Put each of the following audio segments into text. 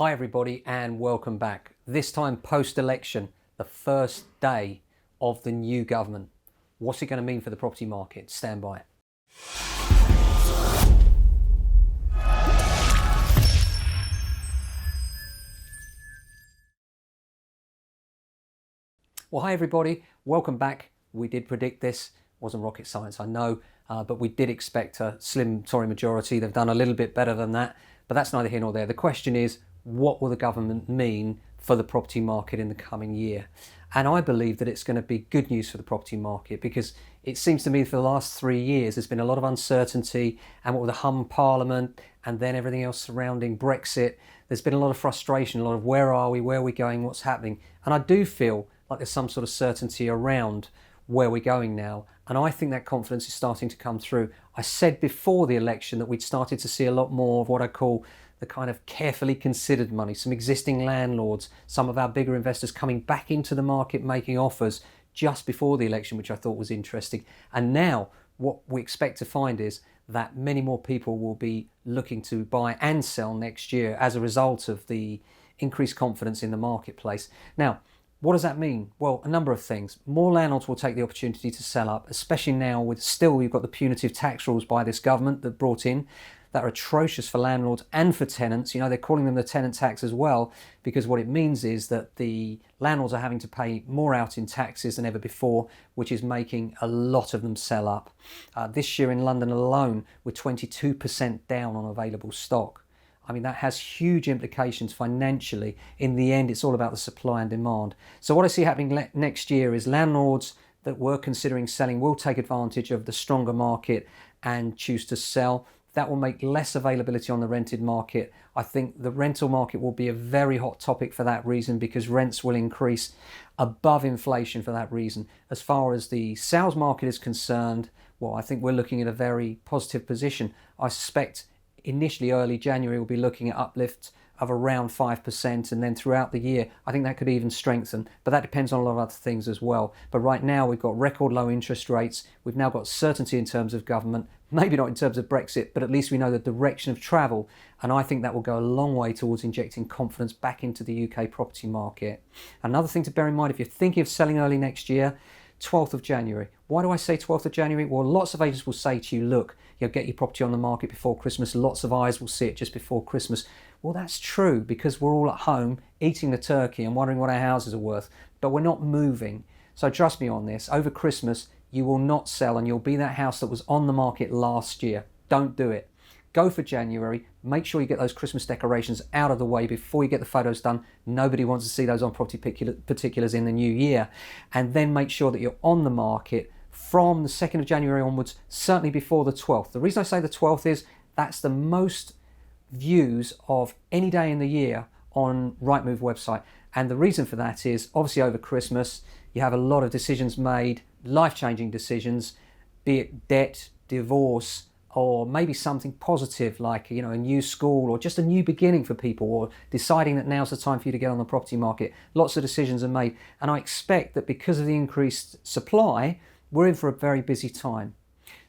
Hi everybody and welcome back. This time post-election, the first day of the new government. What's it going to mean for the property market? Stand by. Well, hi everybody, welcome back. We did predict this, wasn't rocket science, I know, but we did expect a slim Tory majority. They've done a little bit better than that, but that's neither here nor there. The question is, what will the government mean for the property market in the coming year? And I believe that it's going to be good news for the property market, because it seems to me for the last 3 years there's been a lot of uncertainty, and what with the hung parliament and then everything else surrounding Brexit, there's been a lot of frustration, a lot of where are we going, what's happening. And I do feel like there's some sort of certainty around where we're going now, and I think that confidence is starting to come through. I said before the election that we'd started to see a lot more of what I call the kind of carefully considered money, some existing landlords, some of our bigger investors coming back into the market making offers just before the election, which I thought was interesting. And now what we expect to find is that many more people will be looking to buy and sell next year as a result of the increased confidence in the marketplace. Now, what does that mean? Well, a number of things. More landlords will take the opportunity to sell up, especially now with still you've got the punitive tax rules by this government that brought in that are atrocious for landlords and for tenants. You know, they're calling them the tenant tax as well, because what it means is that the landlords are having to pay more out in taxes than ever before, which is making a lot of them sell up. This year in London alone, we're 22% down on available stock. I mean, that has huge implications financially. In the end, it's all about the supply and demand. So what I see happening next year is landlords that were considering selling will take advantage of the stronger market and choose to sell. That will make less availability on the rented market. I think the rental market will be a very hot topic for that reason, because rents will increase above inflation for that reason. As far as the sales market is concerned, well, I think we're looking at a very positive position. I suspect initially early January we'll be looking at uplifts of around 5%, and then throughout the year I think that could even strengthen, but that depends on a lot of other things as well. But right now we've got record low interest rates, we've now got certainty in terms of government, maybe not in terms of Brexit, but at least we know the direction of travel, and I think that will go a long way towards injecting confidence back into the UK property market. Another thing to bear in mind, if you're thinking of selling early next year, 12th of January. Why do I say 12th of January? Well, lots of agents will say to you, look, you'll get your property on the market before Christmas. Lots of eyes will see it just before Christmas. Well, that's true, because we're all at home eating the turkey and wondering what our houses are worth, but we're not moving. So trust me on this, over Christmas, you will not sell, and you'll be that house that was on the market last year. Don't do it. Go for January. Make sure you get those Christmas decorations out of the way before you get the photos done. Nobody wants to see those on property particulars in the new year. And then make sure that you're on the market from the 2nd of January onwards, certainly before the 12th. The reason I say the 12th is that's the most views of any day in the year on Rightmove website. And the reason for that is obviously over Christmas, you have a lot of decisions made, life-changing decisions, be it debt, divorce, or maybe something positive like, you know, a new school or just a new beginning for people, or deciding that now's the time for you to get on the property market. Lots of decisions are made, and I expect that because of the increased supply, we're in for a very busy time.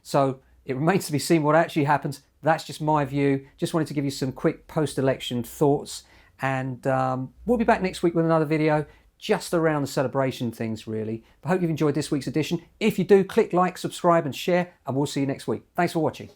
So it remains to be seen what actually happens. That's just my view. Just wanted to give you some quick post-election thoughts, and we'll be back next week with another video just around the celebration things really. I hope you've enjoyed this week's edition. If you do, click like, subscribe and share, and we'll see you next week. Thanks for watching.